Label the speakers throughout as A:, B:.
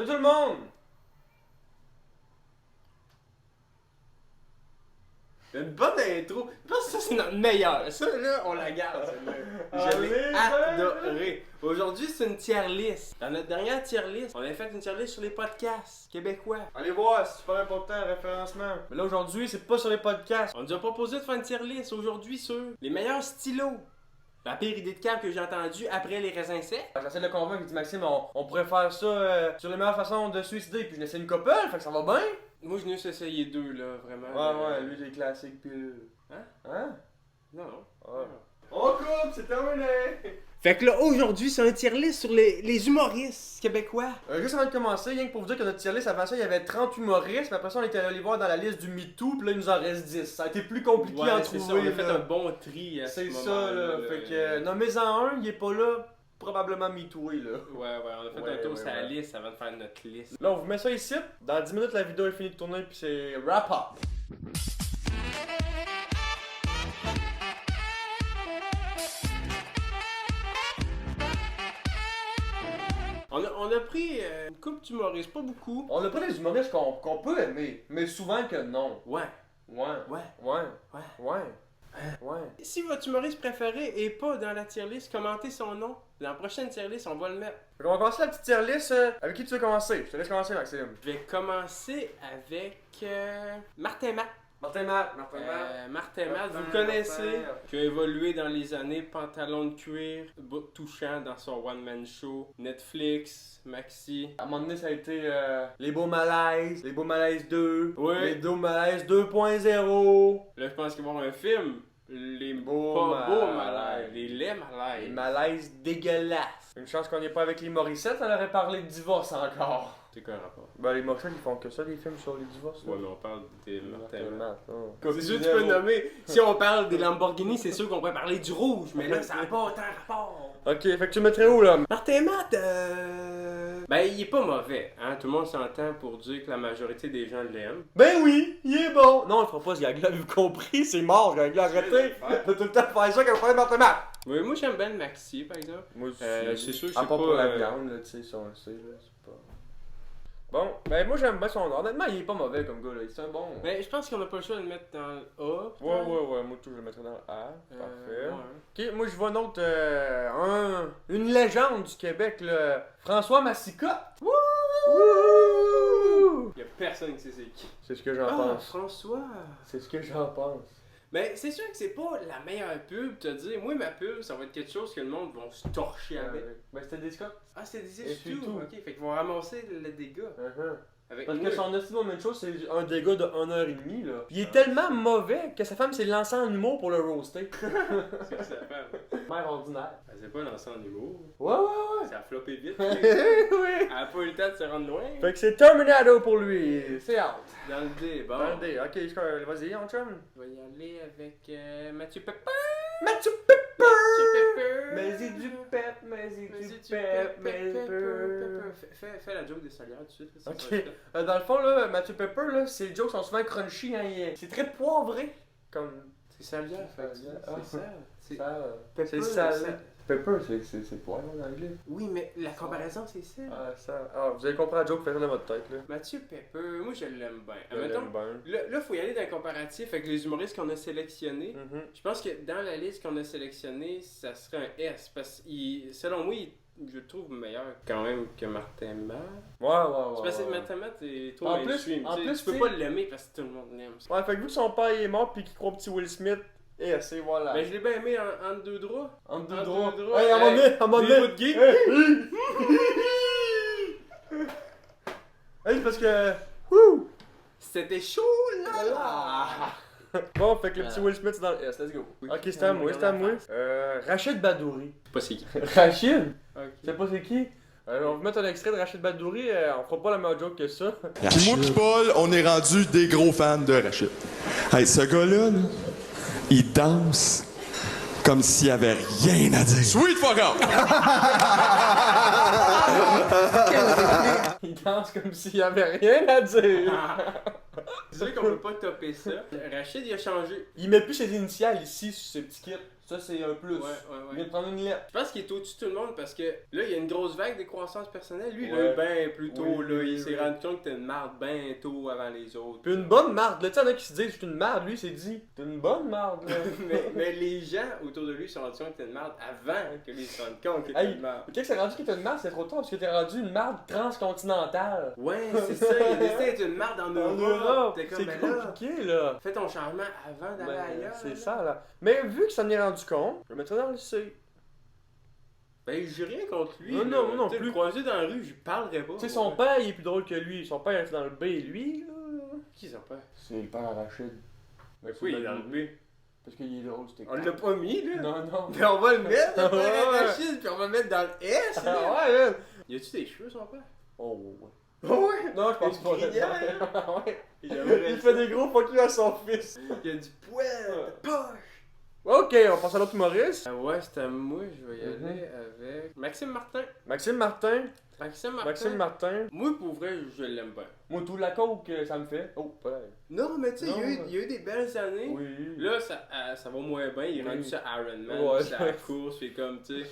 A: Salut tout le monde!
B: Une bonne intro. Je pense que ça, c'est notre meilleur. Ça, là, on la garde, celle-là. Je l'ai adoré. Aujourd'hui, c'est une tier list. Dans notre dernière tier list, on avait fait une tier list sur les podcasts québécois.
A: Allez voir, c'est super important, référencement. Mais là, aujourd'hui, c'est pas sur les podcasts.
B: On nous a proposé de faire une tier list aujourd'hui sur les meilleurs stylos. La pire idée de cam que j'ai entendue après les raisins secs.
A: J'essaie de le convaincre, il dit Maxime, on pourrait faire ça sur les meilleures façons de se suicider, puis je laissais une couple, fait que ça va bien.
B: Moi, je n'ai essayer deux, là, vraiment.
A: Ouais, lui, les classiques, puis.
B: Hein?
A: Hein?
B: Non.
A: Ouais. On coupe, c'est terminé!
B: Fait que là, aujourd'hui, c'est un tier list sur les humoristes québécois.
A: Juste avant de commencer, rien que pour vous dire que notre tier list, avant ça, il y avait 30 humoristes, puis après ça, on était allé voir dans la liste du MeToo, puis là, il nous en reste 10. Ça a été plus compliqué à
B: c'est
A: trouver.
B: ça, on a fait
A: là.
B: un bon tri à ce
A: C'est ça,
B: moment-là,
A: là. Fait que, nommez-en un, il est pas là, probablement MeTooé, là.
B: Ouais, on a fait un tour sur la liste avant de faire notre liste.
A: Là, on vous met ça ici. Dans 10 minutes, la vidéo est finie de tourner, puis c'est wrap-up.
B: On a pris une coupe d'humoristes, pas beaucoup.
A: On a pas des humoristes qu'on peut aimer, mais souvent que non.
B: Ouais.
A: Ouais.
B: Ouais.
A: Ouais.
B: Ouais.
A: Ouais. Ouais.
B: Si votre humoriste préféré est pas dans la tier list, commentez son nom. Dans la prochaine tier list, on va le mettre.
A: Fait qu'on va commencer la petite tier list. Avec qui tu veux commencer? Je te laisse commencer, Maxime.
B: Je vais commencer avec Martin Matt.
A: Martin Matt.
B: Martin Matt, vous le connaissez, qui a évolué dans les années, pantalon de cuir, bout touchant dans son one-man show, Netflix, Maxi.
A: À un moment donné, ça a été les beaux malaises 2,
B: Ouais.
A: les beaux malaises 2.0,
B: Là, je pense qu'il va y avoir un film. Les
A: Beaux
B: pas beaux
A: malaises.
B: malaises. Les laits malaises.
A: les malaises dégueulasses. Une chance qu'on n'est pas avec les Morissette, on aurait parlé de divorce encore.
B: C'est quoi le rapport?
A: Ben, les Morissette, ils font que ça, des films sur les divorces.
B: Ouais, mais on parle des Martin Matt.
A: C'est
B: C'est sûr que tu peux nommer. Si on parle des Lamborghini, c'est sûr qu'on pourrait parler du rouge, mais là, ça n'a pas autant rapport.
A: Ok, fait que tu mettrais où là?
B: Martin Matt, ben, il est pas mauvais, hein. Tout le monde s'entend pour dire que la majorité des gens l'aiment.
A: Ben oui, il est bon! Non, il fera pas ce gag-là, vous compris, c'est mort, ce gag-là, arrêtez! T'as tout le temps faire ça quand vous parlez de Martin Matt!
B: Oui, moi, j'aime bien le Maxi, par exemple.
A: Moi aussi.
B: C'est sûr que
A: À
B: c'est
A: part
B: pas...
A: pour la viande, là, tu sais, ça on le sait, là, c'est pas... Bon, ben moi j'aime bien son nom. Honnêtement, il est pas mauvais comme gars, là. C'est un bon...
B: Mais je pense qu'on a pas le choix de le mettre dans le A.
A: Ouais, moi tout, je le mettrais dans le A. Parfait.
B: Ouais.
A: Ok, moi je vois un autre, une légende du Québec, là. François Massicotte. Wouh!
B: Il y a personne qui sait c'est qui.
A: C'est ce que j'en
B: Ah,
A: pense.
B: François!
A: C'est ce que j'en pense.
B: Mais c'est sûr que c'est pas la meilleure pub, te dire. Moi, ma pub, ça va être quelque chose que le monde va se torcher avec.
A: Ben c'était des Scott.
B: Ah, c'est des
A: Et c'est
B: essuies,
A: tout.
B: ok. Fait qu'ils vont ramasser le dégât. Avec
A: Parce
B: moi.
A: que son estime même chose, c'est un dégât de 1h30 là. Puis il est tellement mauvais que sa femme s'est lancée en humour pour le roaster.
B: C'est que ça fait.
A: Mère ordinaire.
B: Elle s'est pas lancée en humour.
A: Ouais.
B: Ça a floppé vite.
A: oui.
B: Elle a pas eu le temps de se rendre loin.
A: Fait que c'est Terminator pour lui. C'est out.
B: Dans le dé, bon.
A: Dans le dé. Ok, vas-y, on chum.
B: Je vais y aller avec Mathieu Pepper.
A: Mathieu Pepper.
B: Mathieu Pepper.
A: Mais c'est du pep, mais c'est
B: Mathieu
A: du
B: Pepper.
A: pep.
B: Fais la joke des salières tout de suite. là, ça
A: Ok.
B: va être là.
A: Dans le fond, là, Mathieu Pepper, là, ses jokes sont souvent crunchy. Hein, c'est très poivré. Comme.
B: C'est salière, fait que
A: Salière.
B: c'est ça. C'est-
A: Ça,
B: Pepper,
A: c'est sale.
B: ça-
A: Pepper, c'est poivre en anglais.
B: Oui, mais la comparaison, c'est ça.
A: Ah, ça. Ah, vous avez compris la joke, faites-le dans votre tête, là.
B: Mathieu Pepper, moi je l'aime bien.
A: Je
B: Mettons,
A: l'aime bien.
B: là, faut y aller dans le comparatif avec les humoristes qu'on a sélectionnés.
A: Mhm.
B: Je pense que dans la liste qu'on a sélectionnée, ça serait un S. Parce que selon moi, je le trouve meilleur quand même que Martin Matt.
A: Ouais.
B: C'est parce que Martin Matt est trop
A: En plus-
B: mainstream.
A: en
B: tu sais,
A: plus,
B: tu peux
A: tu
B: pas
A: sais-
B: l'aimer parce que tout le monde l'aime.
A: Ouais, fait que vu que son père est mort pis qu'il croit au petit Will Smith, et c'est voilà.
B: Ben je l'ai bien aimé entre deux draps.
A: Entre deux
B: entre
A: draps.
B: deux draps.
A: Hey, à un moment donné, à un moment
B: Des
A: donné.
B: bouts de gay.
A: Hey, parce que. Wouh!
B: C'était chaud là là.
A: Bon, fait que le petit Will Smith c'est dans le S, let's go.
B: Oui.
A: Ok, c'est à moi, c'est à moi. Rachid Badouri.
B: Je sais pas c'est qui.
A: Rachid?
B: Ok.
A: Tu sais pas c'est qui? On va mettre un extrait de Rachid Badouri, on fera pas la meilleure joke que ça.
C: Puis moi pis Paul, on est rendu des gros fans de Rachid. Hey, ce gars-là, là, il danse comme s'il y avait rien à dire. Sweet fuck up!
A: Il danse comme s'il y avait rien à dire.
B: C'est vrai qu'on peut pas topper ça. Rachid, il a changé.
A: Il met plus ses initiales ici sur ses petits kits. Ça, c'est un plus.
B: Ouais.
A: Il vient de prendre une lettre.
B: Je pense qu'il est au-dessus de tout le monde parce que là, il y a une grosse vague de croissance personnelle. Lui,
A: Ouais.
B: là, ben plus tôt,
A: Oui,
B: là,
A: oui,
B: il s'est
A: oui.
B: rendu compte que t'es une marde ben tôt avant les autres.
A: Puis une bonne marde, là. Tu sais, y'en a qui se disent, je suis une marde. Lui, il s'est dit, t'es une bonne marde, là.
B: mais les gens autour de lui se sont rendus compte que t'es une marde avant que lui se rendent compte que t'es
A: Hey.
B: une marde.
A: Quand c'est rendu qu'il était une marde, c'est trop tard parce que t'es rendu une marde transcontinentale.
B: Ouais, c'est ça, il a décidé d'être une marde en Europe. T'es comme,
A: C'est
B: ben là,
A: compliqué, là.
B: fais ton changement avant d'aller
A: Ben,
B: ailleurs.
A: c'est
B: là.
A: ça, là. Mais vu que ça m'en est rendu compte, je le mettrai dans le C.
B: Ben, j'ai rien contre lui.
A: Non,
B: là.
A: non, non
B: Tu sais,
A: plus.
B: Le croiser dans la rue, je parlerais pas.
A: Tu sais, son père, il est plus drôle que lui. Son père est dans le B, lui, là.
B: Qui son père?
A: C'est le père Arachide. Ben,
B: Oui, il est dans le B.
A: Parce qu'il est drôle, c'était
B: On l'a pas mis, là.
A: Non, non.
B: Mais on va le mettre, le père
A: Ouais.
B: Arachide, puis on va le mettre dans le S.
A: Ah
B: là.
A: ouais, man.
B: Y a-tu des cheveux, son père?
A: Oh, ouais.
B: Oh ouais!
A: Non, je pense
B: Une
A: pas.
B: crinière.
A: Ouais.
B: Il
A: Il fait des gros fuck you à son fils.
B: y a du poil, de poche.
A: Ok, on passe à l'autre humoriste.
B: Ouais, c'est à moi, je vais y
A: Mhm.
B: aller avec Maxime Martin.
A: Maxime Martin.
B: Maxime Martin.
A: Maxime Martin.
B: Moi, pour vrai, je l'aime bien.
A: Moi, tout la coke, ça me fait. Oh, pareil.
B: Non, mais tu sais,
A: Non,
B: il y a eu des belles années.
A: Oui.
B: Là, ça va moins bien. Il est
A: Oui.
B: rendu sur Iron Man,
A: Ouais.
B: puis c'est la course, puis comme, tu sais,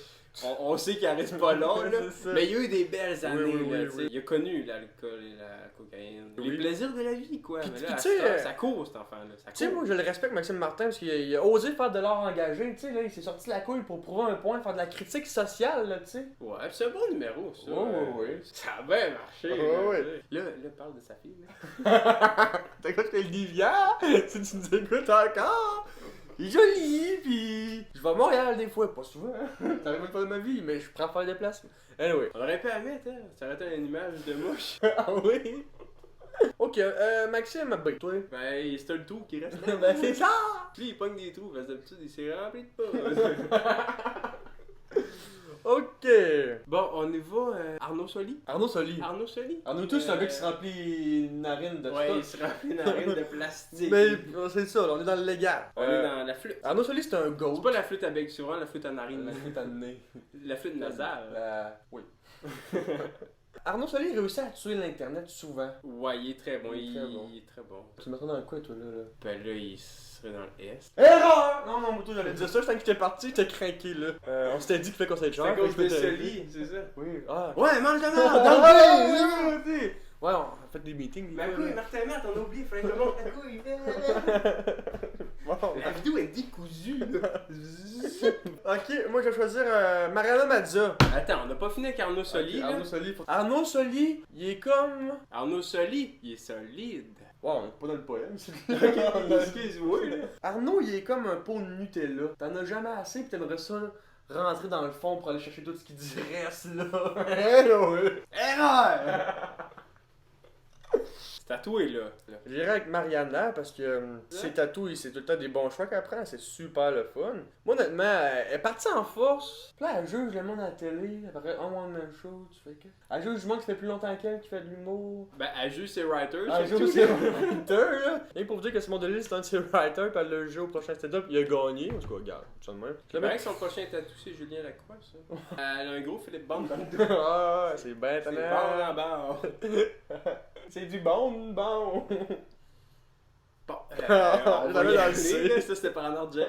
B: on sait qu'il reste pas long, là.
A: C'est ça.
B: Mais il y a eu des belles années,
A: oui,
B: là,
A: oui,
B: tu sais.
A: oui.
B: Il a connu l'alcool et la cocaïne.
A: Oui.
B: Les plaisirs de la vie, quoi.
A: Puis-
B: Mais
A: puis
B: là,
A: tu sais,
B: ça court, cet enfant-là. Ça
A: Tu sais,
B: court.
A: moi, je le respecte, Maxime Martin, parce qu'il a osé faire de l'art engagé. Tu sais, là, il s'est sorti la couille pour prouver un point, faire de la critique sociale, là, tu sais.
B: Ouais, puis c'est un bon numéro, ça.
A: Ouais.
B: Ça a bien marché.
A: Ouais,
B: là,
A: ouais.
B: tu sais. Là, parle de sa fille, là.
A: T'écoutes le Livia? Si tu nous écoutes encore? Il est joli, pis... Je vais à Montréal des fois, pas souvent, hein. Ça arrive pas de ma vie, mais je prends faire des déplacements. Anyway.
B: On aurait pu la mettre, hein. Ça aurait été une image de mouche.
A: Ah oui? Ok, Maxime, ben, toi.
B: Ben, c'est le trou qui reste là.
A: Ben, c'est ça!
B: Lui, il pogne des trous, parce que d'habitude, il s'est rempli de pas.
A: Ok.
B: Bon, on y va. Arnaud Soli.
A: Arnaud Soli.
B: Arnaud Soli.
A: Arnaud tous, c'est un gars qui se remplit une narine de
B: Ouais, il
A: stock.
B: se remplit une narine de plastique.
A: Mais c'est ça, là, on est dans le légal.
B: On est dans la flûte.
A: Arnaud Soli, c'est un goat.
B: C'est pas la flûte à bec, c'est vraiment la flûte à narine.
A: La flûte à nez.
B: La flûte nasale.
A: Oui. Arnaud Soli réussit à tuer l'Internet souvent.
B: Ouais, il est très bon.
A: Il est très bon.
B: Il est très bon.
A: Tu m'attends dans quoi, toi, là?
B: Ben là, il serait dans le S.
A: Erreur! Non, non, Moutou, j'allais dire ça, quand j'étais parti, j'étais craqué, là. On s'était dit qu'il fallait qu'on s'aide
B: C'est à cause de Soli, c'est ça?
A: Oui, ah.
B: Ouais, mange de
A: Ah,
B: merde!
A: dans
B: Dans
A: le pays! Ouais, on a fait des meetings.
B: Ma couille, Martin Matt, on a oublié, fallait que le monde la couille.
A: Bon.
B: La vidéo est décousue, là.
A: Ok, moi je vais choisir Mariana Mazza.
B: Attends, on n'a pas fini avec Arnaud Soli,
A: Ok,
B: là.
A: Arnaud Soli. Arnaud Soli, il est comme.
B: Arnaud Soli, il est solide.
A: Ouais, on est pas dans le poème, c'est
B: Excuse-moi, là.
A: Arnaud, il est comme un pot de Nutella. T'en as jamais assez, pis t'aimerais ça rentrer dans le fond pour aller chercher tout ce qui dit reste là. Hello!
B: Erreur! C'est tatoué, là.
A: J'irai avec Mariana parce que ses tatous, c'est tout le temps des bons choix qu'elle prend, c'est super le fun. Moi, honnêtement, elle est partie en force. Puis là, elle juge le monde à la télé, elle paraît en one-man show, tu fais que. Elle juge du monde qui fait plus longtemps qu'elle, qui fait de l'humour.
B: Ben, elle joue ses writers.
A: Elle
B: surtout,
A: joue ses
B: là.
A: writers, là. Et pour vous dire que ce monde-là, c'est un de ses writers, puis elle l'a joué au prochain stand-up, il a gagné. En tout cas, regarde, ça de même.
B: Le mec, son prochain tatou, c'est Julien Lacroix, ça. Elle a un gros Philippe Bond dans le dos.
A: Ah, c'est bien
B: C'est
A: étonnant.
B: bon en bas.
A: C'est du bon.
B: Bon,
A: On
B: on va
A: l'avait
B: y
A: dans le
B: aller,
A: C.
B: là. Ça, c'était par un ordre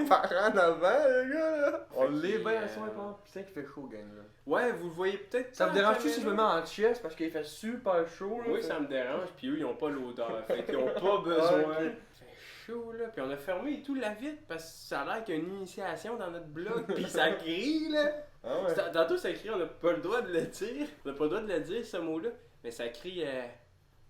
A: Par en avant, les gars, là. On
B: Fait
A: l'est
B: qu'il,
A: bien à soir, quoi. Putain, qu'il fait chaud, gang, là.
B: Ouais, vous le voyez peut-être.
A: Ça
B: pas
A: me
B: à la
A: dérange-tu si je me mets
B: caméra?
A: en chest parce qu'il fait super chaud, là?
B: Oui, ça me dérange, puis eux, ils ont pas l'odeur. Fait qu'ils ont pas besoin.
A: Ok.
B: Il fait chaud, là. Puis on a fermé et tout la vitre parce que ça a l'air qu'il y a une initiation dans notre blog. Puis ça crie, là.
A: Ah ouais.
B: Tantôt, ça crie, on n'a pas le droit de le dire. On n'a pas le droit de le dire, ce mot-là. Mais ça crie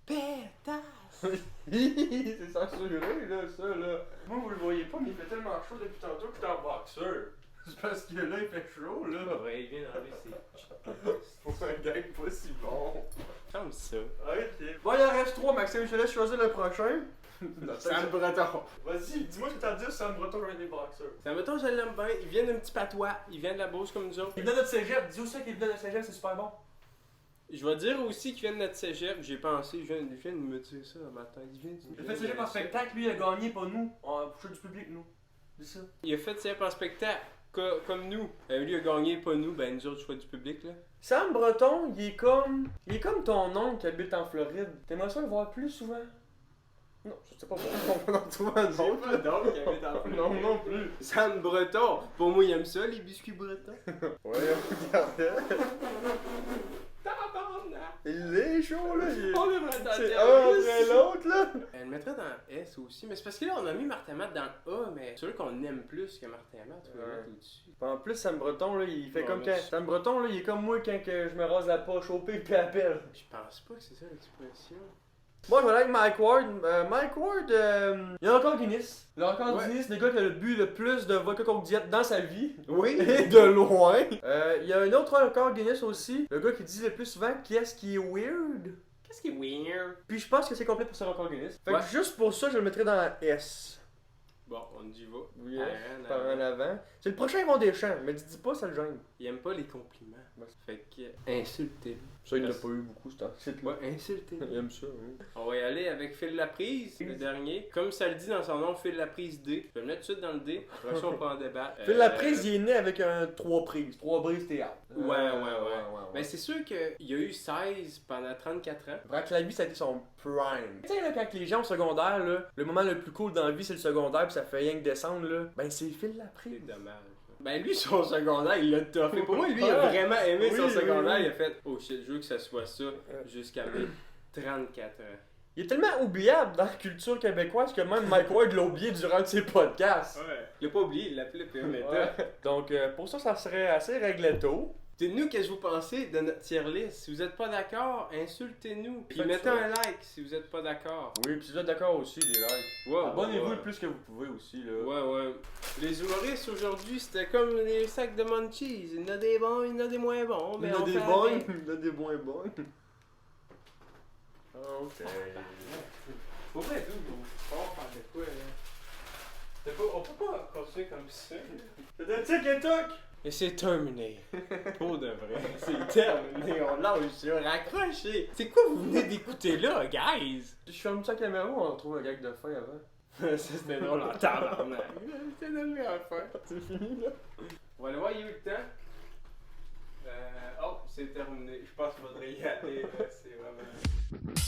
B: pétasse.
A: C'est censuré, là, ça, là. Moi, vous le voyez pas, mais il fait tellement chaud depuis tantôt que je suis en boxeur. C'est parce que là, il fait chaud, là.
B: Ouais, il vient d'enlever ses.
A: Faut un gag pas si bon.
B: Comme ça.
A: Ok. Bon, il en reste 3, Maxime, je te laisse choisir le prochain.
B: Sam Breton.
A: Vas-y, dis-moi ce que t'as à dire sur Sam Breton comme un des boxeurs.
B: Sam Breton, je l'aime bien. Il vient d'un petit patois. Il vient de la Beauce comme nous autres.
A: Il vient de notre cégep, dis-nous ça qu'il vient de notre cégep, c'est super bon.
B: Je vais dire aussi qu'il vient de notre cégep. J'ai pensé, je viens de me dire ça dans ma tête. Il vient
A: Il a fait cégep en spectacle, lui, il a gagné, pas nous. On a poussé du public, nous. Dis ça.
B: Il a fait cégep en spectacle comme nous. Lui a gagné, pas nous. Ben nous autres, choix du public, là.
A: Sam Breton, il est comme ton oncle qui habite en Floride. T'aimerais ça le voir plus souvent? Non, je sais pas pourquoi on va en trouver un
B: J'ai
A: autre.
B: pas d'autre qui avait dans
A: Non, non plus.
B: Sam Breton. Pour moi, il aime ça, les biscuits bretons.
A: Ouais, regardez. Il est chaud, là.
B: On devrait dans
A: C'est
B: le
A: un après l'autre, là.
B: Elle le mettrait dans S aussi, mais c'est parce que là on a mis Martin Matt dans le A, mais c'est sûr qu'on aime plus que Martin Matt, tu vas le mettre au-dessus.
A: En plus, Sam Breton, là, il fait
B: Bon,
A: comme
B: mais
A: quand.
B: je-
A: Sam Breton, là, il est comme moi quand que je me rase la poche au pic puis à pelle.
B: Je pense pas que c'est ça l'expression.
A: Moi, je vais aller avec Mike Ward. Mike Ward, il a un record Guinness. Le record
B: Ouais.
A: Guinness, le gars qui a bu le plus de vodka contre diète dans sa vie.
B: Oui!
A: De loin. Il y a un autre record Guinness aussi. Le gars qui dit le plus souvent qu'est-ce qui est weird.
B: Qu'est-ce qui est weird?
A: Puis je pense que c'est complet pour ce record Guinness. Fait
B: Ouais.
A: que juste pour ça, je le mettrais dans la S.
B: Bon, on y va.
A: Oui,
B: Aaron,
A: par en
B: Aaron.
A: avant. C'est le prochain Yvon Deschamps, mais dis pas, ça le gêne.
B: Il aime pas les compliments.
A: Ouais.
B: Fait que, insultez-le.
A: Ça, il l'a pas eu beaucoup, c'est
B: Ouais, insultez-le.
A: Il aime ça, hein.
B: On va y aller avec Phil Laprise, le dernier. Comme ça le dit dans son nom, Phil Laprise D. Je vais le mettre tout de suite dans le D. Après ça, on peut en débattre.
A: Phil Laprise, il est né avec un 3 prises. 3 prises théâtre.
B: Ouais. Mais c'est sûr qu'il y a eu 16 pendant 34 ans.
A: Vraiment que la vie, ça a été son prime. Tu sais, là, quand les gens au secondaire, là, le moment le plus cool dans la vie, c'est le secondaire, puis ça fait rien que descendre, là. Ben, c'est Phil Laprise.
B: C'est dommage. Ben lui, son secondaire, il l'a toffé. Pour moi, lui, il a vraiment aimé
A: Oui,
B: son
A: oui,
B: secondaire.
A: oui.
B: Il a fait « Oh shit, je veux que ça soit ça jusqu'à mes 34 ans. »
A: Il est tellement oubliable dans la culture québécoise que même Mike Ward l'a oublié durant ses podcasts.
B: Ouais. Il l'a pas oublié, il l'appelait PMeta.
A: Ouais. Donc, pour ça serait assez régletto.
B: Dites-nous qu'est-ce que vous pensez de notre tier list. Si vous êtes pas d'accord, insultez-nous. Puis
A: Faites
B: mettez
A: ça.
B: un like si vous êtes pas d'accord.
A: Oui, puis si vous êtes d'accord aussi, des likes.
B: Ouais,
A: Abonnez-vous
B: ouais.
A: le plus que vous pouvez aussi, là.
B: Ouais. Les humoristes aujourd'hui, c'était comme les sacs de munchies. Il y en a des bons, il y en a des moins bons.
A: Il
B: Mais
A: y en a
B: on
A: des
B: fait
A: bonnes,
B: avec.
A: il y en a des moins bonnes. Ok.
B: Pour vrai, tout, on parle de quoi, là? On peut pas continuer comme ça.
A: C'est un tic et toc!
B: Et c'est terminé. Pour de vrai. C'est terminé. On lâche, raccroché. C'est quoi vous venez d'écouter là, guys?
A: Je ferme sa caméra ou on trouve un gag de fin avant?
B: Ça c'était drôle en tabarnak. C'était la meilleure fin.
A: C'est fini, là.
B: On va aller voir, il y a eu le temps. Oh, c'est terminé. Je pense qu'il faudrait y aller. C'est vraiment.